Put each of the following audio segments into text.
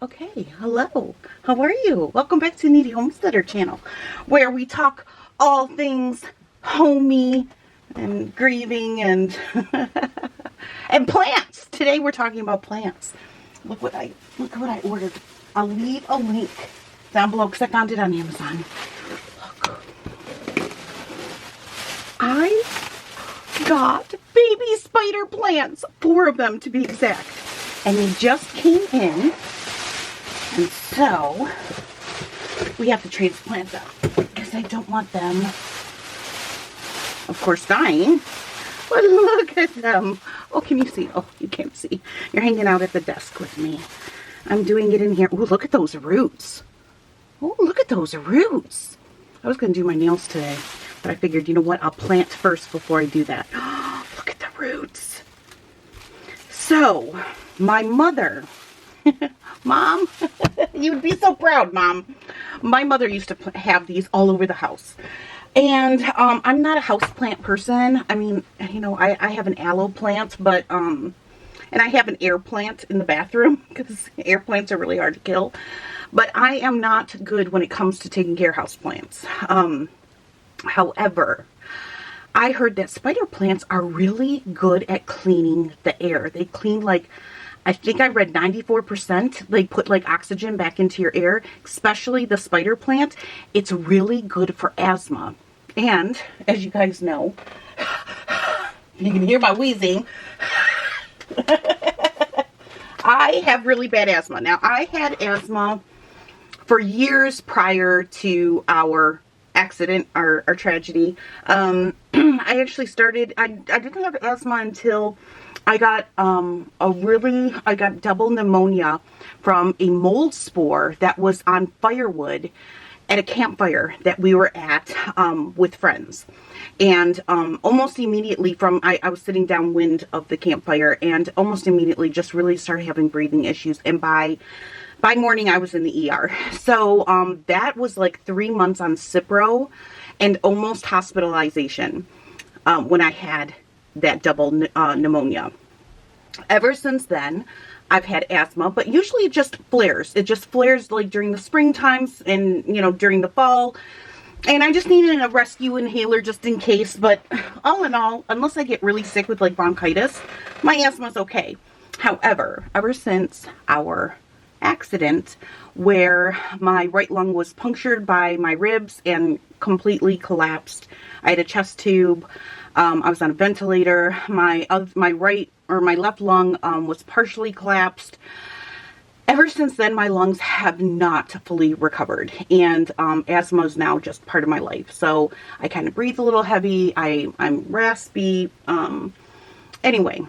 Okay, hello. How are you? Welcome back to Kneady Homesteader channel, where we talk all things homey and grieving and and plants. Today we're talking about plants. Look what I ordered. I'll leave a link down below because I found it on Amazon. Look. I got baby spider plants, 4 of them to be exact, and they just came in. And so, we have to transplant them because I don't want them, of course, dying. But look at them. Oh, can you see? Oh, you can't see. You're hanging out at the desk with me. I'm doing it in here. Oh, look at those roots. Oh, look at those roots. I was going to do my nails today, but I figured, you know what? I'll plant first before I do that. Oh, look at the roots. So, my mother... Mom, you'd be so proud, Mom. My mother used to have these all over the house. And I'm not a houseplant person. I mean, you know, I have an aloe plant, but, and I have an air plant in the bathroom because air plants are really hard to kill. But I am not good when it comes to taking care of houseplants. However, I heard that spider plants are really good at cleaning the air. They clean like... I think I read 94%. They put like oxygen back into your air, especially the spider plant. It's really good for asthma. And as you guys know, you can hear my wheezing. I have really bad asthma. Now, I had asthma for years prior to our accident, our tragedy. I actually started, I didn't have asthma until I got I got double pneumonia from a mold spore that was on firewood at a campfire that we were at with friends. And almost immediately I was sitting downwind of the campfire, and almost immediately just really started having breathing issues. And by morning I was in the ER. So that was like 3 months on Cipro and almost hospitalization when I had that double pneumonia. Ever since then, I've had asthma, but usually it just flares. It just flares like during the spring times and, you know, during the fall. And I just needed a rescue inhaler just in case. But all in all, unless I get really sick with like bronchitis, my asthma's okay. However, ever since our accident where my right lung was punctured by my ribs and completely collapsed, I had a chest tube. I was on a ventilator. My left lung was partially collapsed. Ever since then, my lungs have not fully recovered, and asthma is now just part of my life. So I kind of breathe a little heavy. I'm raspy. Anyway,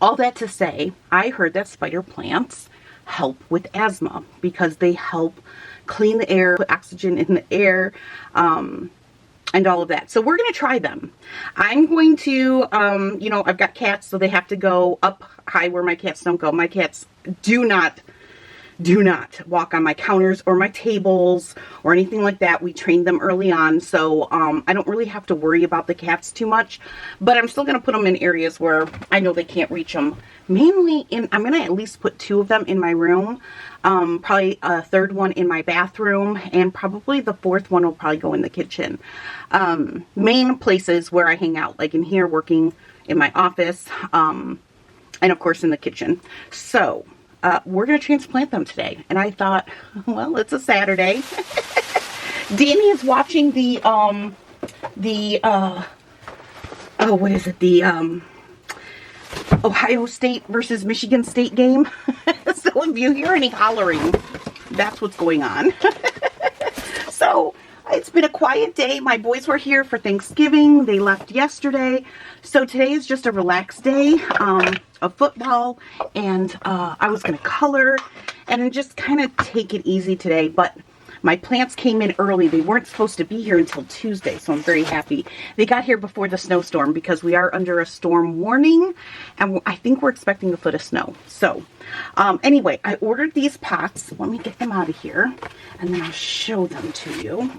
all that to say, I heard that spider plants help with asthma because they help clean the air, put oxygen in the air, and all of that. So we're going to try them. I'm going to, you know, I've got cats, so they have to go up high where my cats don't go. My cats do not walk on my counters or my tables or anything like that. We trained them early on, so I don't really have to worry about the cats too much, but I'm still going to put them in areas where I know they can't reach them. Mainly I'm going to at least put 2 of them in my room, probably a 3rd one in my bathroom, and probably the 4th one will probably go in the kitchen. Main places where I hang out, like in here working in my office, and of course in the kitchen. So we're going to transplant them today. And I thought, well, it's a Saturday. Danny is watching the Ohio State versus Michigan State game. So if you hear any hollering, that's what's going on. So it's been a quiet day. My boys were here for Thanksgiving. They left yesterday. So today is just a relaxed day of football. And I was going to color and just kind of take it easy today. But my plants came in early. They weren't supposed to be here until Tuesday, so I'm very happy. They got here before the snowstorm because we are under a storm warning, and I think we're expecting a foot of snow. So, anyway, I ordered these pots. Let me get them out of here, and then I'll show them to you.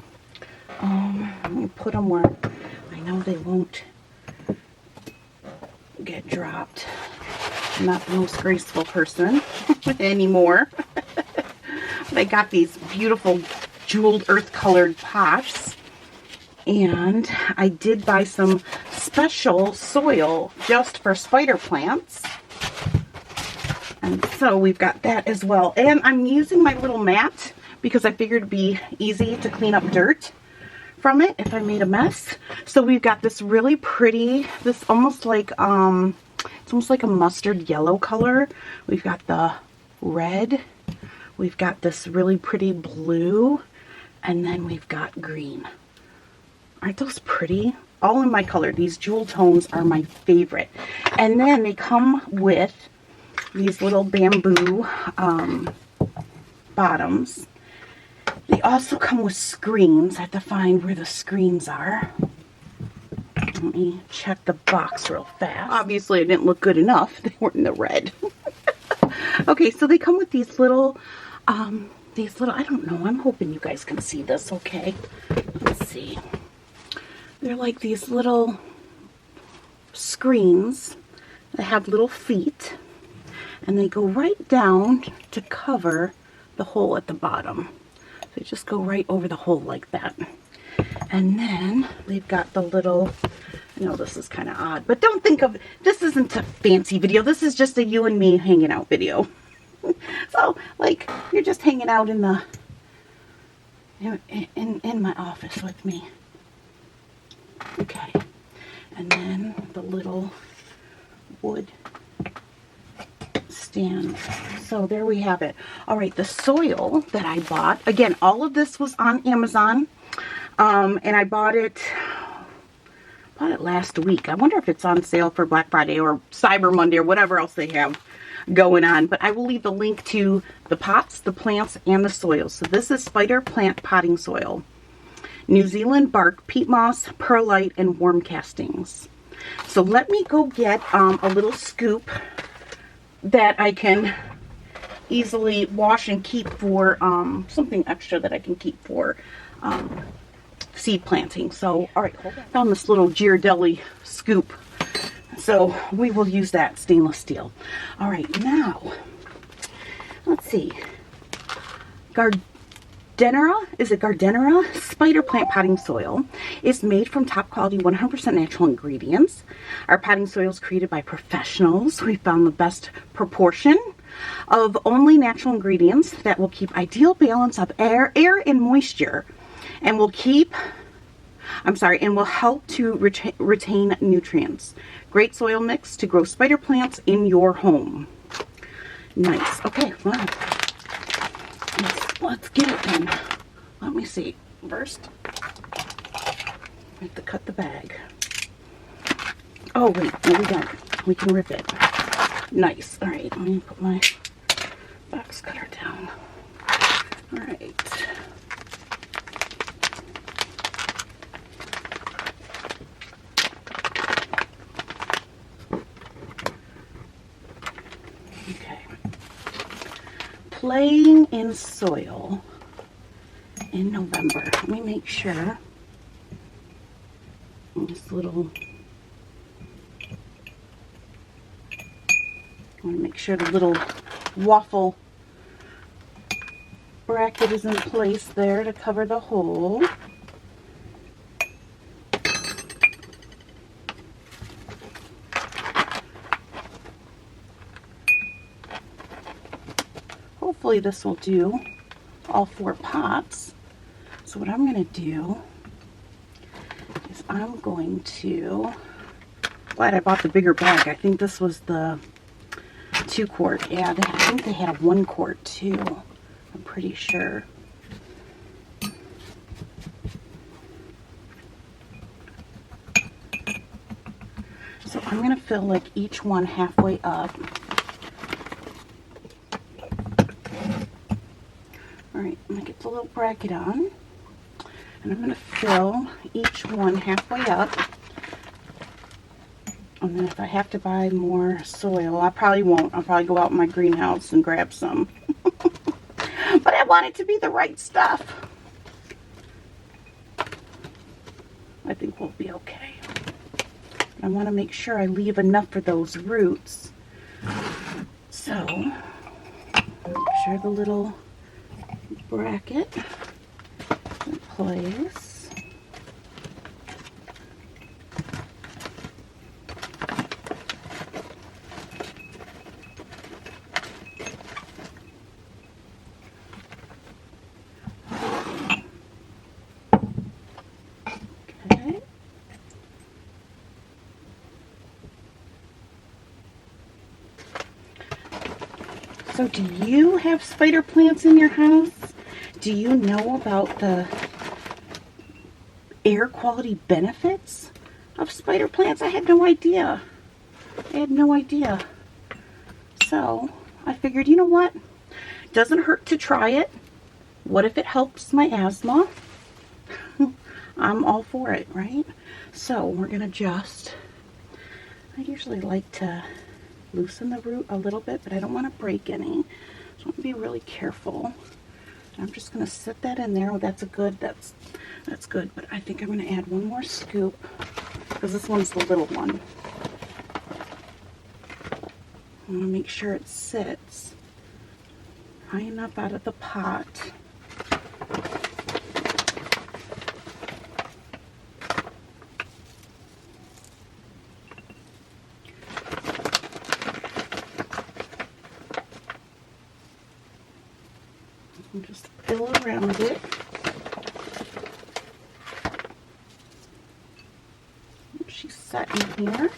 Let me put them where I know they won't get dropped. I'm not the most graceful person anymore. I got these beautiful jeweled earth colored pots. And I did buy some special soil just for spider plants. And so we've got that as well. And I'm using my little mat because I figured it'd be easy to clean up dirt from it if I made a mess. So we've got this really pretty, this almost like, it's almost like a mustard yellow color. We've got the red. We've got this really pretty blue. And then we've got green. Aren't those pretty? All in my color. These jewel tones are my favorite. And then they come with these little bamboo bottoms. They also come with screens. I have to find where the screens are. Let me check the box real fast. Obviously, it didn't look good enough. They weren't in the red. Okay, so they come with these little, I don't know. I'm hoping you guys can see this, okay? Let's see. They're like these little screens that have little feet, and they go right down to cover the hole at the bottom. They just go right over the hole like that. And then they've got the little, I know this is kind of odd, but don't think of, this isn't a fancy video. This is just a you and me hanging out video. So, like, you're just hanging out in the, in my office with me. Okay, and then the little wood stand. So there we have it. All right, the soil that I bought, again, all of this was on Amazon, and I bought it last week. I wonder if it's on sale for Black Friday or Cyber Monday or whatever else they have going on, but I will leave the link to the pots, the plants, and the soil. So this is spider plant potting soil. New Zealand bark, peat moss, perlite, and worm castings. So let me go get a little scoop that I can easily wash and keep for something extra that I can keep for seed planting. So, all right, hold on. Found this little Ghirardelli scoop. So we will use that stainless steel. All right, now, let's see. Gardenia spider plant potting soil is made from top quality 100% natural ingredients. Our potting soil is created by professionals. We found the best proportion of only natural ingredients that will keep ideal balance of air and moisture, and will help to retain nutrients. Great soil mix to grow spider plants in your home. Nice. Okay, well, let's get it then. Let me see. First, I have to cut the bag. Oh, wait. No, we don't. We can rip it. Nice. All right. Let me put my box cutter down. All right. Okay. Playing in soil in November. Let me make sure this little, I want to make sure the little waffle bracket is in place there to cover the hole. Hopefully this will do all 4 pots. So what I'm going to do is I'm going to, glad I bought the bigger bag. I think this was the 2 quart. Yeah, I think they had a 1 quart too. I'm pretty sure. So I'm going to fill like each one halfway up. Alright, I'm going to get the little bracket on. And I'm going to fill each one halfway up. And then if I have to buy more soil, I probably won't. I'll probably go out in my greenhouse and grab some. But I want it to be the right stuff. I think we'll be okay. I want to make sure I leave enough for those roots. So, make sure the little bracket in place. Okay. So do you have spider plants in your house? Do you know about the air quality benefits of spider plants? I had no idea. I had no idea. So I figured, you know what? Doesn't hurt to try it. What if it helps my asthma? I'm all for it, right? So we're gonna I usually like to loosen the root a little bit, but I don't want to break any. So I want to be really careful. I'm just going to set that in there. Oh, that's good, but I think I'm going to add one more scoop because this one's the little one. I want to make sure it sits high enough out of the pot. And just fill around it. She's set in here.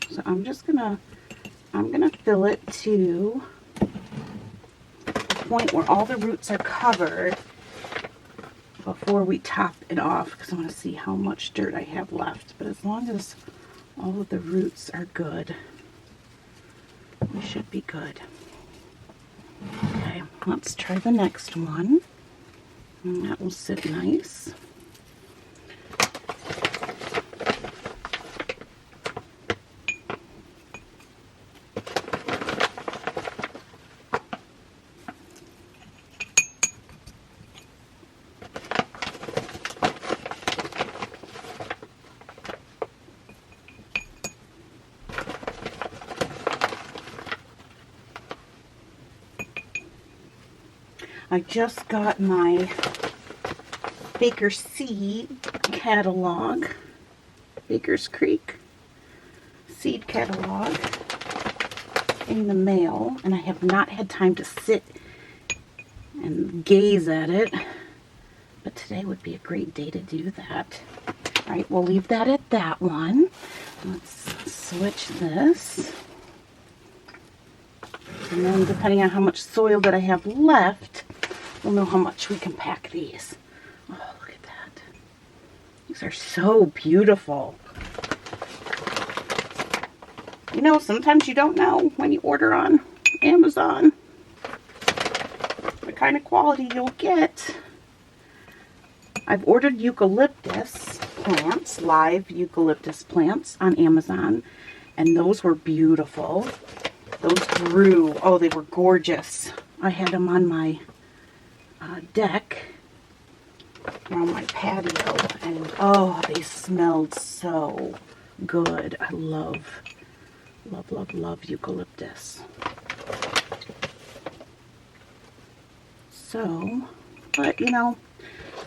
So I'm gonna fill it to the point where all the roots are covered before we top it off, because I want to see how much dirt I have left. But as long as all of the roots are good, we should be good. Okay, let's try the next one. And that will sit nice. I just got my Baker Seed catalog, Baker's Creek seed catalog in the mail, and I have not had time to sit and gaze at it, but today would be a great day to do that. All right, we'll leave that at that one. Let's switch this. And then depending on how much soil that I have left, we'll know how much we can pack these. Oh, look at that. These are so beautiful. You know, sometimes you don't know when you order on Amazon the kind of quality you'll get. I've ordered eucalyptus plants, live eucalyptus plants on Amazon, and those were beautiful. Those grew. Oh, they were gorgeous. I had them on my deck around my patio, and oh, they smelled so good. I love, love, love, love eucalyptus. So, but you know,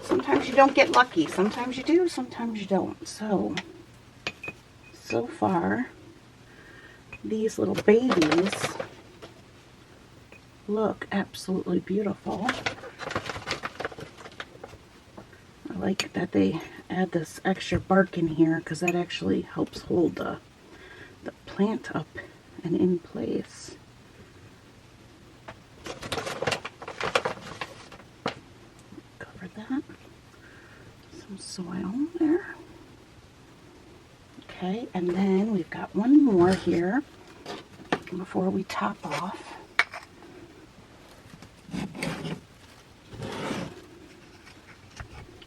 sometimes you don't get lucky. Sometimes you do, sometimes you don't. So far, these little babies look absolutely beautiful. I like that they add this extra bark in here because that actually helps hold the plant up and in place. Cover that. Some soil there. Okay, and then we've got one more here before we top off.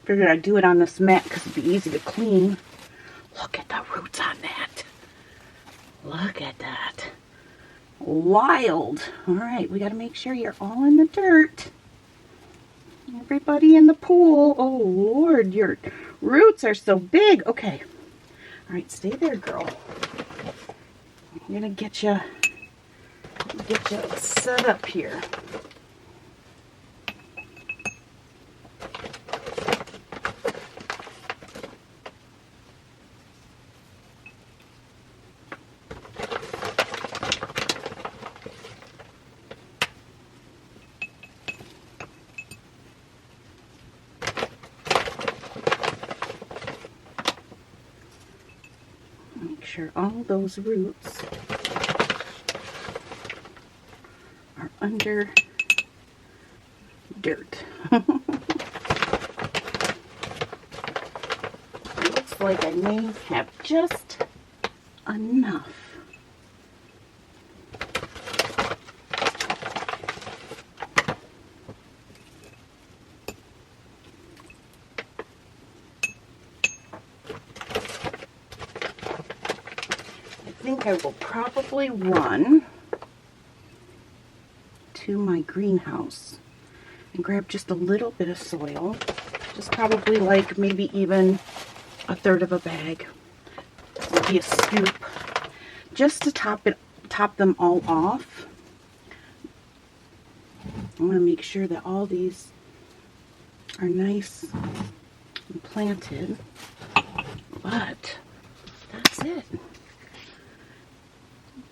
Figured I'd do it on this mat because it'd be easy to clean. Look at the roots on that. Look at that. wild. All right, we got to make sure you're all in the dirt. Everybody in the pool. Oh, Lord, your roots are so big. Okay. All right, stay there, girl. I'm going to get you set up here. Make sure all those roots are under dirt. Looks like I may have just enough. I think I will probably run to my greenhouse and grab just a little bit of soil, just probably like maybe even a third of a bag, maybe a scoop, just to top them all off. I want to make sure that all these are nice and planted, but that's it.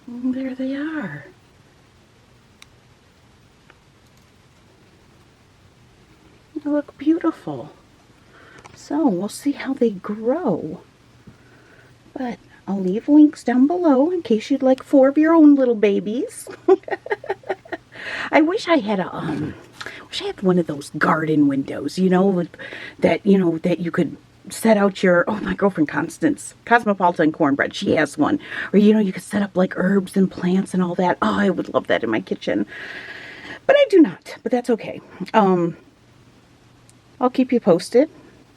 And there they are. They look beautiful. So we'll see how they grow. But I'll leave links down below in case you'd like 4 of your own little babies. I wish I had one of those garden windows, you know, that you could set out your, oh, my girlfriend Constance, Cosmopolitan Cornbread, she has one. Or, you could set up like herbs and plants and all that. Oh, I would love that in my kitchen. But I do not, but that's okay. I'll keep you posted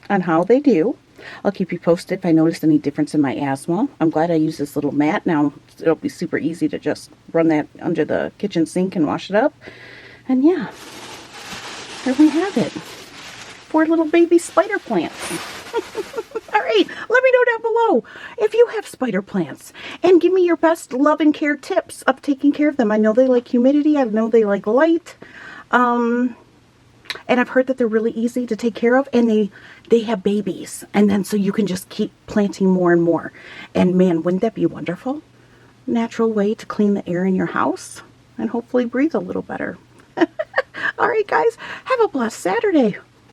on how they do. I'll keep you posted if I notice any difference in my asthma. I'm glad I use this little mat now. It'll be super easy to just run that under the kitchen sink and wash it up. And yeah, there we have it. 4 little baby spider plants. All right, let me know down below if you have spider plants and give me your best love and care tips of taking care of them. I know they like humidity. I know they like light. And I've heard that they're really easy to take care of, and they have babies. And then so you can just keep planting more and more. And man, wouldn't that be wonderful? Natural way to clean the air in your house and hopefully breathe a little better. All right, guys, have a blessed Saturday.